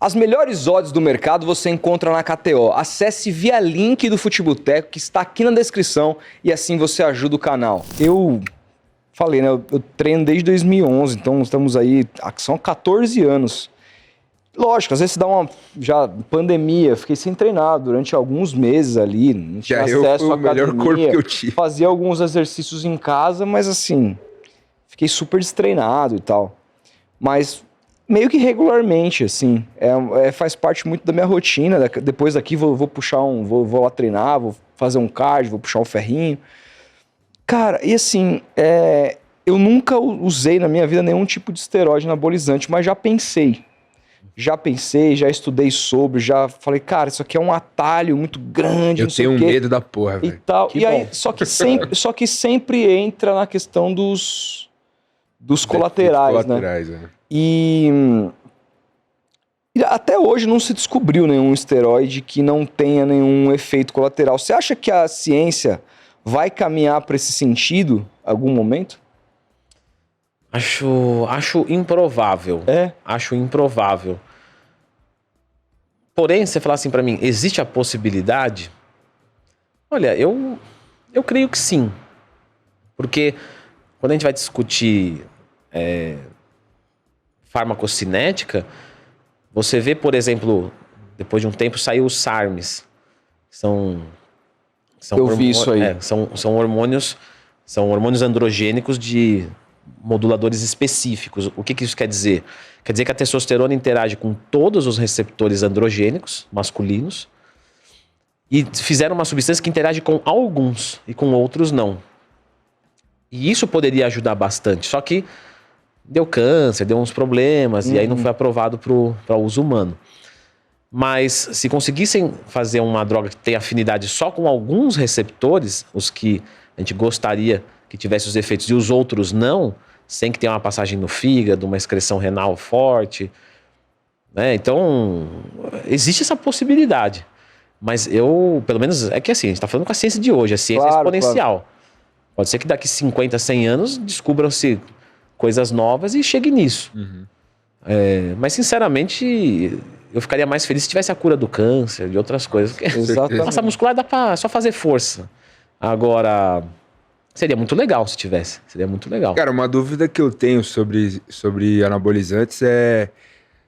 As melhores odds do mercado você encontra na KTO. Acesse via link do Futeboteco que está aqui na descrição e assim você ajuda o canal. Eu falei, né? Eu treino desde 2011, então estamos aí, são 14 anos. Lógico, às vezes dá uma pandemia, fiquei sem treinar durante alguns meses ali, não tinha acesso à academia, melhor corpo que eu tive. Fazia alguns exercícios em casa, mas assim, fiquei super destreinado e tal. Mas meio que regularmente, assim, faz parte muito da minha rotina. Depois daqui vou puxar vou lá treinar, vou fazer um cardio, vou puxar um ferrinho. Cara, e assim, eu nunca usei na minha vida nenhum tipo de esteroide anabolizante, mas já pensei, já estudei sobre, já falei, cara, isso aqui é um atalho muito grande, eu tenho medo da porra, velho. E tal. E aí, só que sempre entra na questão dos colaterais, né? E até hoje não se descobriu nenhum esteroide que não tenha nenhum efeito colateral. Você acha que a ciência vai caminhar para esse sentido em algum momento? Acho improvável. Acho improvável. Porém, você falar assim para mim, existe a possibilidade? Olha, eu creio que sim. Porque quando a gente vai discutir farmacocinética, você vê, por exemplo, depois de um tempo saiu os SARMs. Eu vi isso aí. São hormônios androgênicos de moduladores específicos. O que isso quer dizer? Quer dizer que a testosterona interage com todos os receptores androgênicos masculinos e fizeram uma substância que interage com alguns e com outros não. E isso poderia ajudar bastante, só que deu câncer, deu uns problemas, e aí não foi aprovado para uso humano. Mas se conseguissem fazer uma droga que tenha afinidade só com alguns receptores, os que a gente gostaria que tivesse os efeitos e os outros não, sem que tenha uma passagem no fígado, uma excreção renal forte, né? Então, existe essa possibilidade. Mas pelo menos, é que assim, a gente está falando com a ciência de hoje, a ciência exponencial. Claro. Pode ser que daqui 50, 100 anos descubram-se coisas novas e chegue nisso. Mas, sinceramente, eu ficaria mais feliz se tivesse a cura do câncer, de outras coisas. Exatamente. Massa muscular dá pra só fazer força. Agora, seria muito legal se tivesse. Seria muito legal. Cara, uma dúvida que eu tenho sobre anabolizantes é...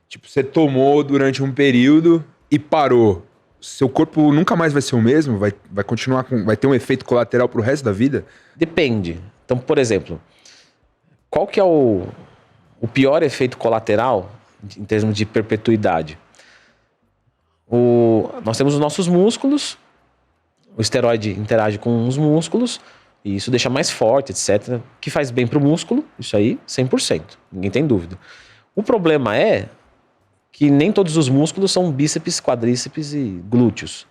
Tipo, você tomou durante um período e parou. Seu corpo nunca mais vai ser o mesmo? Vai continuar vai ter um efeito colateral pro resto da vida? Depende. Então, por exemplo, qual que é o pior efeito colateral em termos de perpetuidade? Nós temos os nossos músculos, o esteroide interage com os músculos, e isso deixa mais forte, etc. Que faz bem pro músculo, isso aí, 100%. Ninguém tem dúvida. O problema é que nem todos os músculos são bíceps, quadríceps e glúteos.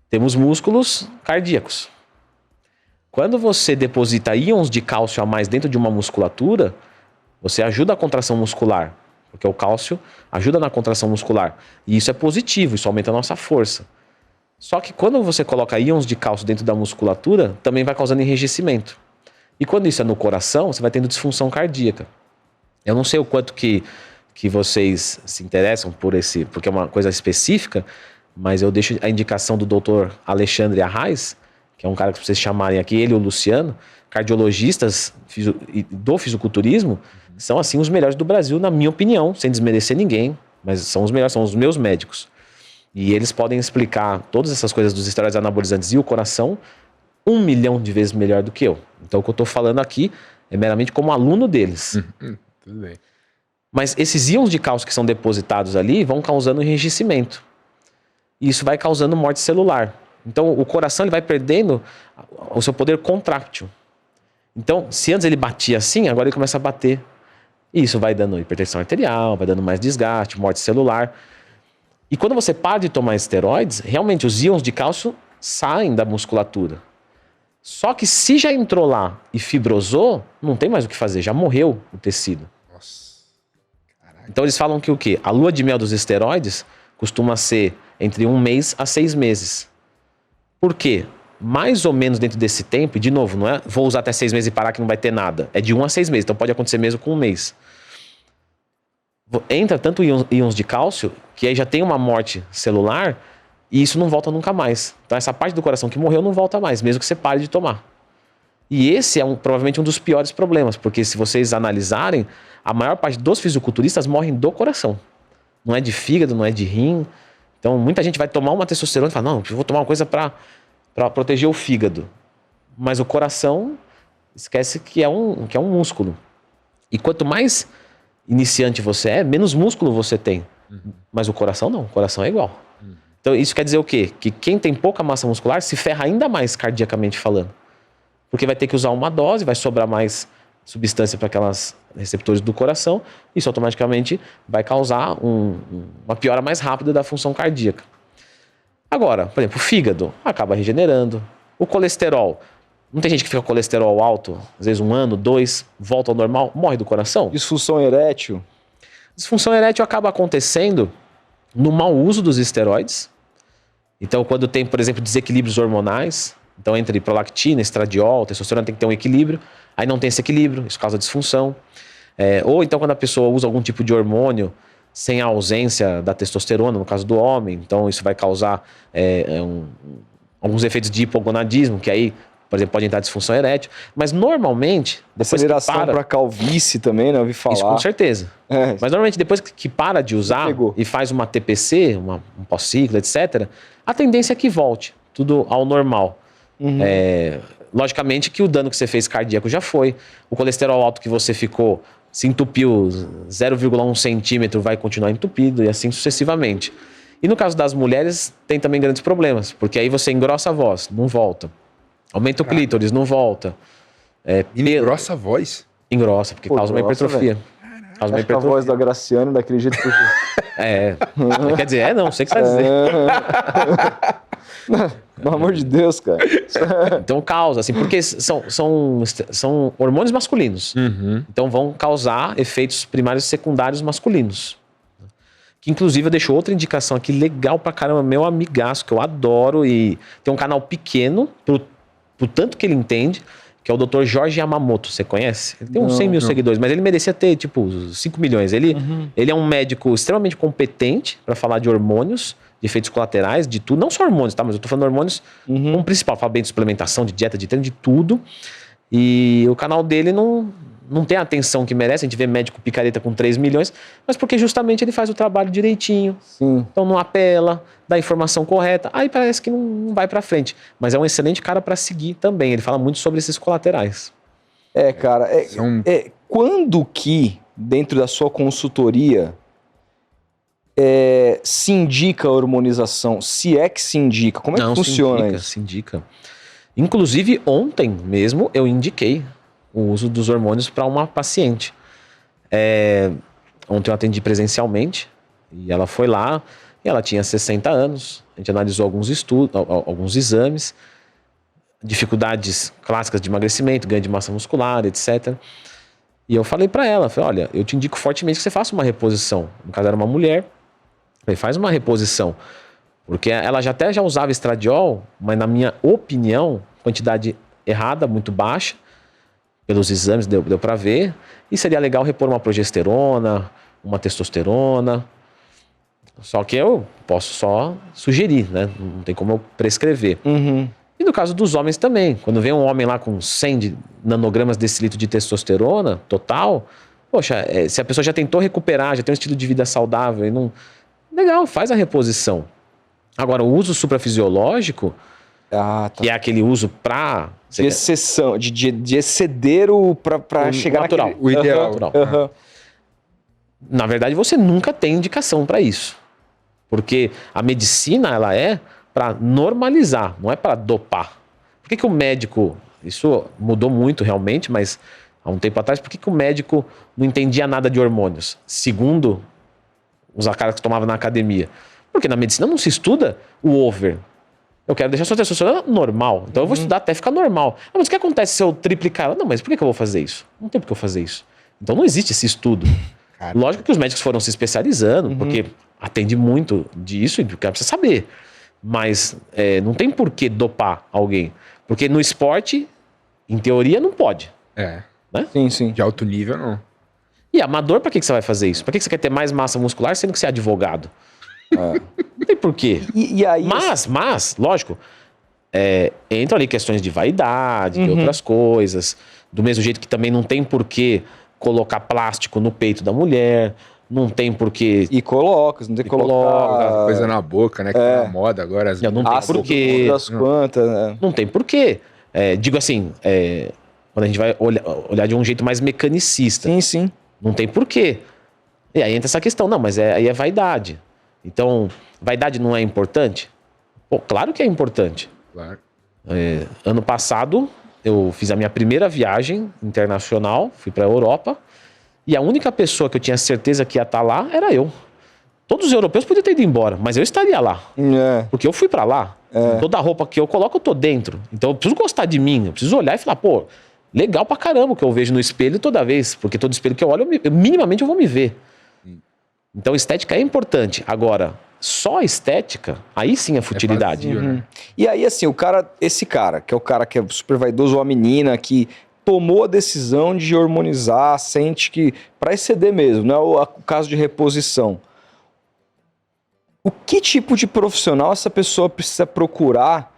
Temos músculos cardíacos. Quando você deposita íons de cálcio a mais dentro de uma musculatura, você ajuda a contração muscular, porque o cálcio ajuda na contração muscular. E isso é positivo, isso aumenta a nossa força. Só que quando você coloca íons de cálcio dentro da musculatura, também vai causando enrijecimento. E quando isso é no coração, você vai tendo disfunção cardíaca. Eu não sei o quanto que vocês se interessam porque é uma coisa específica, mas eu deixo a indicação do Dr. Alexandre Arraes, que é um cara que vocês chamarem aqui, ele e o Luciano, cardiologistas do fisiculturismo, são assim os melhores do Brasil, na minha opinião, sem desmerecer ninguém, mas são os melhores, são os meus médicos. E eles podem explicar todas essas coisas dos esteroides anabolizantes e o coração 1 milhão de vezes melhor do que eu. Então o que eu estou falando aqui é meramente como aluno deles. Tudo bem. Mas esses íons de cálcio que são depositados ali vão causando enrijecimento. E isso vai causando morte celular. Então o coração ele vai perdendo o seu poder contráctil. Então, se antes ele batia assim, agora ele começa a bater. E isso vai dando hipertensão arterial, vai dando mais desgaste, morte celular. E quando você para de tomar esteroides, realmente os íons de cálcio saem da musculatura. Só que se já entrou lá e fibrosou, não tem mais o que fazer, já morreu o tecido. Nossa. Caraca. Então eles falam que o quê? A lua de mel dos esteroides costuma ser entre 1 mês a 6 meses. Por quê? Mais ou menos dentro desse tempo, e de novo, não é vou usar até 6 meses e parar que não vai ter nada. É de 1 a 6 meses, então pode acontecer mesmo com 1 mês. Entra tanto íons de cálcio que aí já tem uma morte celular e isso não volta nunca mais. Então essa parte do coração que morreu não volta mais, mesmo que você pare de tomar. E esse é provavelmente um dos piores problemas, porque se vocês analisarem, a maior parte dos fisiculturistas morrem do coração. Não é de fígado, não é de rim. Então muita gente vai tomar uma testosterona e fala, não, eu vou tomar uma coisa para proteger o fígado. Mas o coração, esquece que é um músculo. E quanto mais iniciante você é, menos músculo você tem. Mas o coração não, o coração é igual. Então isso quer dizer o quê? Que quem tem pouca massa muscular se ferra ainda mais cardiacamente falando. Porque vai ter que usar uma dose, vai sobrar mais substância para aquelas receptores do coração, isso automaticamente vai causar uma piora mais rápida da função cardíaca. Agora, por exemplo, o fígado acaba regenerando. O colesterol, não tem gente que fica com colesterol alto, às vezes 1 ano, 2, volta ao normal, morre do coração? Disfunção erétil. Disfunção erétil acaba acontecendo no mau uso dos esteroides. Então, quando tem, por exemplo, desequilíbrios hormonais, então entre prolactina, estradiol, testosterona tem que ter um equilíbrio, aí não tem esse equilíbrio, isso causa disfunção. Ou então quando a pessoa usa algum tipo de hormônio sem a ausência da testosterona, no caso do homem, então isso vai causar alguns efeitos de hipogonadismo, que aí, por exemplo, pode entrar disfunção erétil. Mas normalmente, depois Aceleração que para... para calvície também, né? Eu ouvi falar. Isso com certeza. Mas normalmente depois que para de usar e faz uma TPC, um pós-ciclo, etc., a tendência é que volte tudo ao normal. Logicamente que o dano que você fez cardíaco já foi. O colesterol alto que você ficou, se entupiu 0,1 centímetro, vai continuar entupido e assim sucessivamente. E no caso das mulheres, tem também grandes problemas, porque aí você engrossa a voz, não volta. Aumenta o clítoris, não volta. Engrossa a voz? Engrossa, porque causa uma hipertrofia. Causa uma Acho que a voz da Graciane, daquele jeito que... Quer dizer, não sei o que você vai dizer. Pelo amor de Deus, cara. Então causa, assim, porque são hormônios masculinos. Então vão causar efeitos primários e secundários masculinos. Que inclusive eu deixo outra indicação aqui, legal pra caramba, meu amigaço, que eu adoro, e tem um canal pequeno, pro tanto que ele entende, que é o Dr. Jorge Yamamoto, você conhece? Ele tem uns 100 mil seguidores, mas ele merecia ter, tipo, 5 milhões. Ele é um médico extremamente competente para falar de hormônios, de efeitos colaterais, de tudo. Não só hormônios, tá? Mas eu tô falando hormônios como principal. Fala bem de suplementação, de dieta, de treino, de tudo. E o canal dele não tem a atenção que merece. A gente vê médico picareta com 3 milhões, mas porque justamente ele faz o trabalho direitinho. Sim. Então não apela, dá a informação correta. Aí parece que não vai pra frente. Mas é um excelente cara para seguir também. Ele fala muito sobre esses colaterais. Cara, quando que, dentro da sua consultoria, se indica a hormonização? Se é que se indica? Como é que funciona isso? Se indica. Inclusive, ontem mesmo eu indiquei o uso dos hormônios para uma paciente. Ontem eu atendi presencialmente e ela foi lá e ela tinha 60 anos. A gente analisou alguns estudos, alguns exames, dificuldades clássicas de emagrecimento, ganho de massa muscular, etc. E eu falei para ela, olha, eu te indico fortemente que você faça uma reposição. No caso era uma mulher, falei, faz uma reposição. Porque ela já usava estradiol, mas na minha opinião, quantidade errada, muito baixa. Pelos exames deu para ver. E seria legal repor uma progesterona, uma testosterona. Só que eu posso só sugerir, né? Não tem como eu prescrever. E no caso dos homens também. Quando vem um homem lá com 100 nanogramas desse litro de testosterona total, poxa, se a pessoa já tentou recuperar, já tem um estilo de vida saudável e não... Legal, faz a reposição. Agora, o uso suprafisiológico, que é aquele uso para... De exceção, de exceder para chegar natural. Naquele... O ideal. Natural. Na verdade, você nunca tem indicação para isso. Porque a medicina, ela é para normalizar, não é para dopar. Por que o médico... Isso mudou muito realmente, mas há um tempo atrás, por que o médico não entendia nada de hormônios? Segundo os caras que tomavam na academia. Porque na medicina não se estuda o over. Eu quero deixar sua testosterona normal. Então eu vou estudar até ficar normal. Mas o que acontece se eu triplicar ela? Não, mas por que eu vou fazer isso? Não tem por que eu fazer isso. Então não existe esse estudo. Cara. Lógico que os médicos foram se especializando, porque atende muito disso e o cara precisa saber. Mas não tem por que dopar alguém. Porque no esporte, em teoria, não pode. Né? Sim. De alto nível, não. E amador, pra que você vai fazer isso? Pra que você quer ter mais massa muscular sendo que você é advogado? Não tem porquê. E aí... Mas, lógico, entram ali questões de vaidade, de outras coisas. Do mesmo jeito que também não tem porquê colocar plástico no peito da mulher. Não tem porquê... E coloca, não tem que colocar... Coisa na boca, né? Que tá na moda agora. Não tem porquê. Das quantas, né? Não tem porquê. Digo assim, quando a gente vai olhar de um jeito mais mecanicista. Sim, sim. Não tem porquê. E aí entra essa questão. Não, mas aí é vaidade. Então, vaidade não é importante? Pô, claro que é importante. Claro. Ano passado, eu fiz a minha primeira viagem internacional, fui pra Europa, e a única pessoa que eu tinha certeza que ia estar lá era eu. Todos os europeus podiam ter ido embora, mas eu estaria lá. Porque eu fui pra lá. Toda a roupa que eu coloco, eu tô dentro. Então eu preciso gostar de mim, eu preciso olhar e falar, pô, legal pra caramba o que eu vejo no espelho toda vez. Porque todo espelho que eu olho, minimamente eu vou me ver. Então estética é importante. Agora, só estética, aí sim é futilidade. Vazio, né? E aí, assim, esse cara, que é o cara que é super vaidoso, ou a menina que tomou a decisão de hormonizar, sente que... Para exceder mesmo, não é o caso de reposição. O que tipo de profissional essa pessoa precisa procurar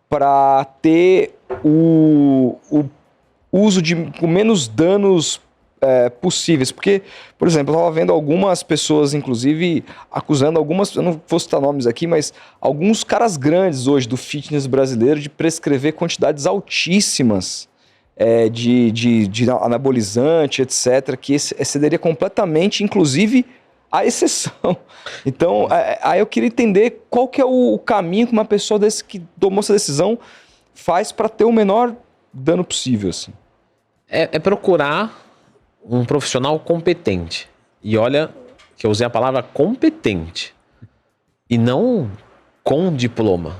para ter o uso com menos danos possíveis? Porque, por exemplo, eu estava vendo algumas pessoas, inclusive, acusando algumas, eu não vou citar nomes aqui, mas alguns caras grandes hoje do fitness brasileiro de prescrever quantidades altíssimas de anabolizante, etc., que excederia completamente, inclusive, a exceção. Então, aí eu queria entender qual que é o caminho que uma pessoa desse que tomou essa decisão faz para ter o menor dano possível, assim. É procurar um profissional competente. E olha que eu usei a palavra competente. E não com diploma.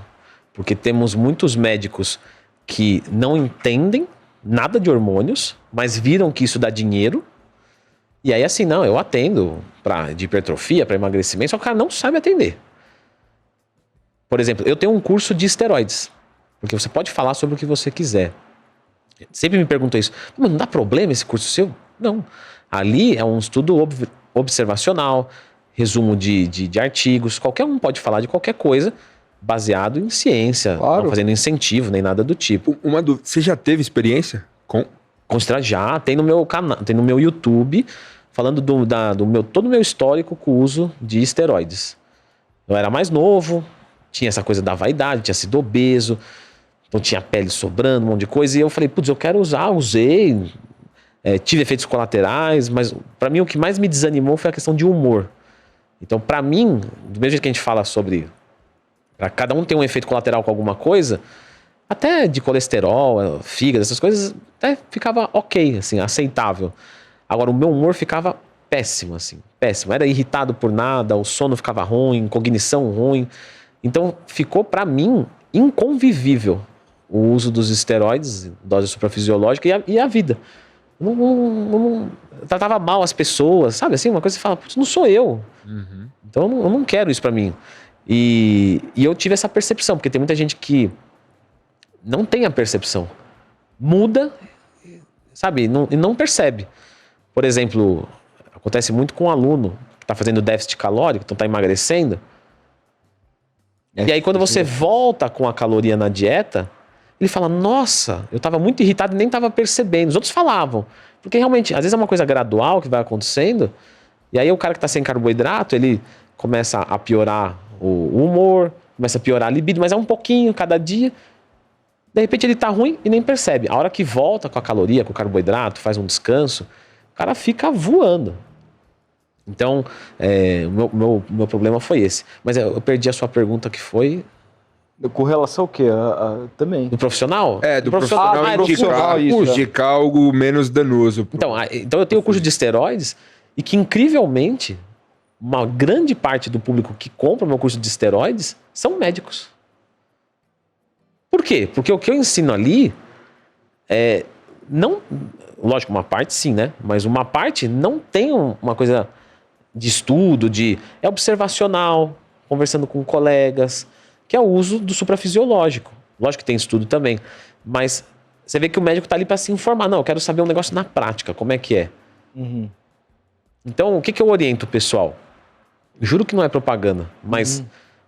Porque temos muitos médicos que não entendem nada de hormônios, mas viram que isso dá dinheiro. E aí assim, não, eu atendo de hipertrofia, para emagrecimento, só que o cara não sabe atender. Por exemplo, eu tenho um curso de esteroides. Porque você pode falar sobre o que você quiser. Sempre me perguntam isso. Mas não dá problema esse curso seu? Não. Ali é um estudo observacional, resumo de artigos. Qualquer um pode falar de qualquer coisa baseado em ciência, Claro. não fazendo incentivo nem nada do tipo. Uma dúvida, você já teve experiência com... Já tem no meu canal, tem no meu YouTube, falando todo o meu histórico com o uso de esteroides. Eu era mais novo, tinha essa coisa da vaidade, tinha sido obeso, então tinha pele sobrando, um monte de coisa, e eu falei, putz, eu quero usar, usei, tive efeitos colaterais, mas pra mim o que mais me desanimou foi a questão de humor. Então pra mim, do mesmo jeito que a gente fala sobre, pra cada um ter um efeito colateral com alguma coisa, até de colesterol, fígado, essas coisas, até ficava ok, assim, aceitável. Agora o meu humor ficava péssimo, assim, péssimo. Era irritado por nada, o sono ficava ruim, cognição ruim. Então ficou pra mim inconvivível o uso dos esteroides, dose suprafisiológica e a vida. Não tratava mal as pessoas, sabe assim? Uma coisa que você fala, putz, não sou eu. Então eu não quero isso pra mim. E eu tive essa percepção, porque tem muita gente que não tem a percepção. Muda, sabe? E não percebe. Por exemplo, acontece muito com um aluno que está fazendo déficit calórico, então está emagrecendo. E aí quando você volta com a caloria na dieta, ele fala, nossa, eu estava muito irritado e nem estava percebendo. Os outros falavam. Porque realmente, às vezes é uma coisa gradual que vai acontecendo, e aí o cara que está sem carboidrato, ele começa a piorar o humor, começa a piorar a libido, mas é um pouquinho cada dia. De repente ele tá ruim e nem percebe. A hora que volta com a caloria, com o carboidrato, faz um descanso, o cara fica voando. Então, o meu problema foi esse. Mas eu perdi a sua pergunta, que foi... Com relação ao quê? Também. Do profissional? Do profissional profissional, indicar algo menos danoso. Então eu tenho o curso de esteroides e que, incrivelmente, uma grande parte do público que compra o meu curso de esteroides são médicos. Por quê? Porque o que eu ensino ali não... Lógico, uma parte sim, né? Mas uma parte não tem uma coisa de estudo, é observacional, conversando com colegas, que é o uso do suprafisiológico. Lógico que tem estudo também, mas você vê que o médico está ali para se informar. Não, eu quero saber um negócio na prática, como é que é. Então, o que eu oriento o pessoal? Juro que não é propaganda, mas,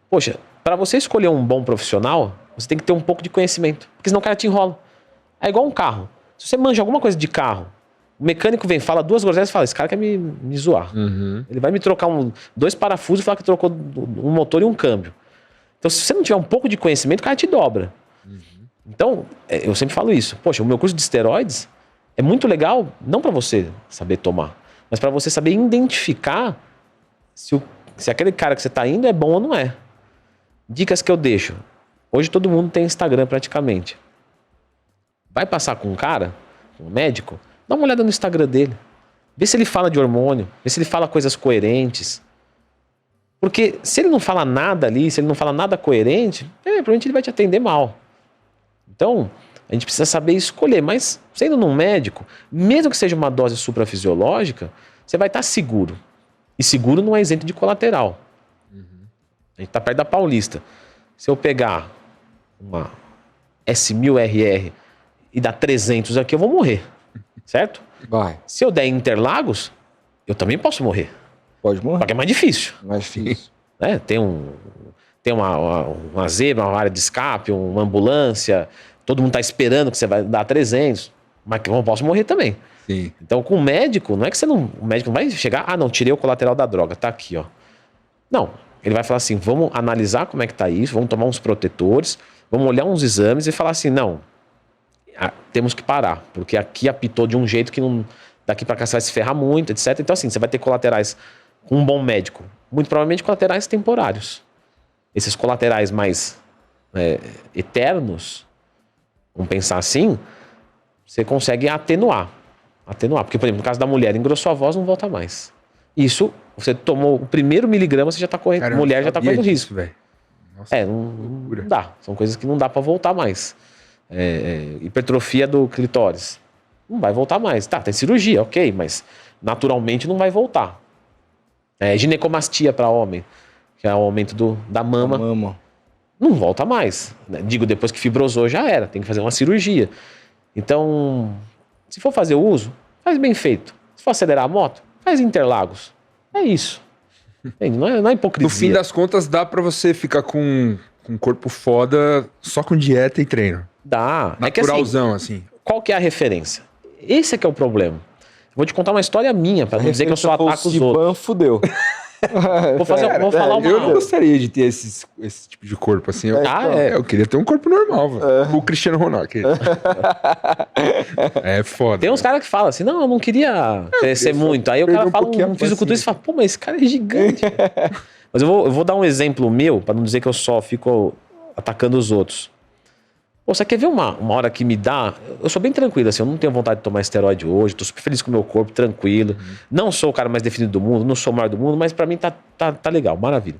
poxa, para você escolher um bom profissional, você tem que ter um pouco de conhecimento, porque senão o cara te enrola. É igual um carro. Se você manja alguma coisa de carro, o mecânico vem, fala 2 groselhas e fala, esse cara quer me zoar. Ele vai me trocar 2 parafusos e falar que trocou um motor e um câmbio. Então, se você não tiver um pouco de conhecimento, o cara te dobra. Então, eu sempre falo isso. Poxa, o meu curso de esteroides é muito legal, não para você saber tomar, mas para você saber identificar se aquele cara que você está indo é bom ou não é. Dicas que eu deixo. Hoje todo mundo tem Instagram praticamente. Vai passar com um cara, um médico, dá uma olhada no Instagram dele. Vê se ele fala de hormônio, vê se ele fala coisas coerentes. Porque se ele não fala nada ali, se ele não fala nada coerente, provavelmente ele vai te atender mal. Então, a gente precisa saber escolher. Mas, sendo num médico, mesmo que seja uma dose suprafisiológica, você vai estar seguro. E seguro não é isento de colateral. A gente está perto da Paulista. Se eu pegar uma S1000RR e dar 300 aqui, eu vou morrer. Certo? Vai. Se eu der Interlagos, eu também posso morrer. Pode morrer. Só que é mais difícil. Mais difícil. Né? Tem uma zebra, uma área de escape, uma ambulância. Todo mundo está esperando que você vai dar 300. Mas eu posso morrer também. Sim. Então, com o médico, não é que o médico não vai chegar, não, tirei o colateral da droga, tá aqui, ó. Não, ele vai falar assim, vamos analisar como é que tá isso, vamos tomar uns protetores, vamos olhar uns exames e falar assim, não, temos que parar, porque aqui apitou de um jeito que não, daqui para cá você vai se ferrar muito, etc. Então, assim, você vai ter colaterais com um bom médico, muito provavelmente colaterais temporários. Esses colaterais mais eternos, vamos pensar assim, você consegue atenuar. Porque, por exemplo, no caso da mulher, engrossou a voz, não volta mais. Isso, você tomou o primeiro miligrama, você já tá correndo. Cara, mulher já tá correndo risco. Nossa, não dá. São coisas que não dá para voltar mais. Hipertrofia do clitóris. Não vai voltar mais. Tá, tem cirurgia, ok, mas naturalmente não vai voltar. Ginecomastia para homem, que é o aumento da mama. Não volta mais. Digo, depois que fibrosou já era, tem que fazer uma cirurgia. Então, se for fazer o uso, faz bem feito. Se for acelerar a moto, faz Interlagos. É isso. Não é hipocrisia. No fim das contas, dá pra você ficar com um corpo foda só com dieta e treino. Dá. Naturalzão, assim. Qual que é a referência? Esse é que é o problema. Vou te contar uma história minha, pra não dizer que eu só ataco os outros. Fudeu. Vou falar uma... Eu não gostaria de ter esse tipo de corpo, assim. Eu queria ter um corpo normal, velho. O Cristiano Ronaldo. É foda. Tem uns caras que falam assim, não, eu não queria crescer muito. Aí o cara fala um fisiculturista e fala, pô, mas esse cara é gigante. Mas eu vou dar um exemplo meu, pra não dizer que eu só fico atacando os outros. Pô, você quer ver uma hora que me dá... Eu sou bem tranquilo, assim, eu não tenho vontade de tomar esteroide hoje, tô super feliz com o meu corpo, tranquilo. Não sou o cara mais definido do mundo, não sou o maior do mundo, mas pra mim tá legal, maravilha.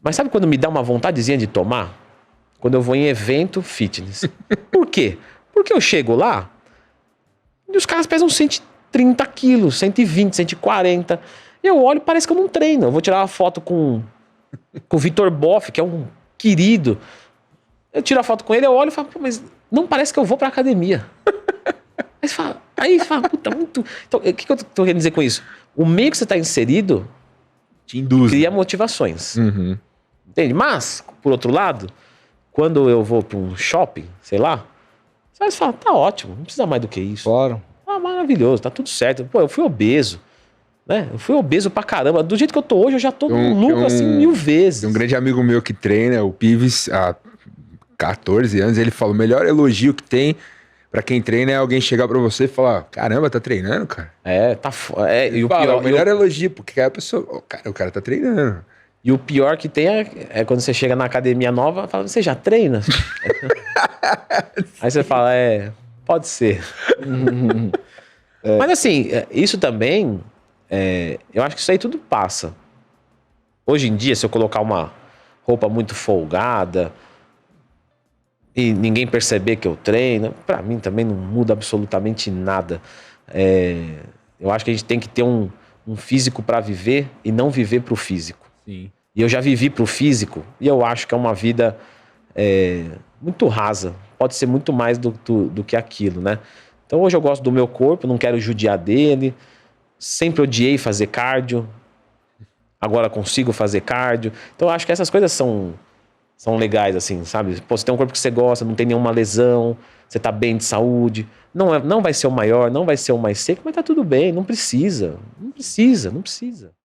Mas sabe quando me dá uma vontadezinha de tomar? Quando eu vou em evento fitness. Por quê? Porque eu chego lá e os caras pesam 130 quilos, 120, 140. Eu olho e parece que eu não treino. Eu vou tirar uma foto com o Vitor Boff, que é um querido. Eu tiro a foto com ele, eu olho e falo, pô, mas não parece que eu vou pra academia. Aí você fala, puta, muito... Então, o que eu tô querendo dizer com isso? O meio que você tá inserido te induz. Cria motivações. Entende? Mas, por outro lado, quando eu vou pra um shopping, sei lá, você vai falar, tá ótimo, não precisa mais do que isso. Claro. Ah, maravilhoso, tá tudo certo. Pô, eu fui obeso. Né? Eu fui obeso pra caramba. Do jeito que eu tô hoje, eu já tô no lucro assim 1000 vezes. Tem um grande amigo meu que treina, o Pives, há 14 anos, ele fala, o melhor elogio que tem pra quem treina é alguém chegar pra você e falar, caramba, tá treinando, cara? E o pior, o melhor elogio, porque a pessoa, o cara tá treinando. E o pior que tem é quando você chega na academia nova, fala, você já treina? Aí você fala, pode ser. Mas assim, isso também, eu acho que isso aí tudo passa. Hoje em dia, se eu colocar uma roupa muito folgada e ninguém perceber que eu treino, pra mim também não muda absolutamente nada. Eu acho que a gente tem que ter um físico pra viver e não viver pro físico. Sim. E eu já vivi pro físico e eu acho que é uma vida muito rasa. Pode ser muito mais do que aquilo, né? Então hoje eu gosto do meu corpo, não quero judiar dele. Sempre odiei fazer cardio. Agora consigo fazer cardio. Então eu acho que essas coisas são legais, assim, sabe? Pô, você tem um corpo que você gosta, não tem nenhuma lesão, você tá bem de saúde. Não vai ser o maior, não vai ser o mais seco, mas tá tudo bem, não precisa. Não precisa.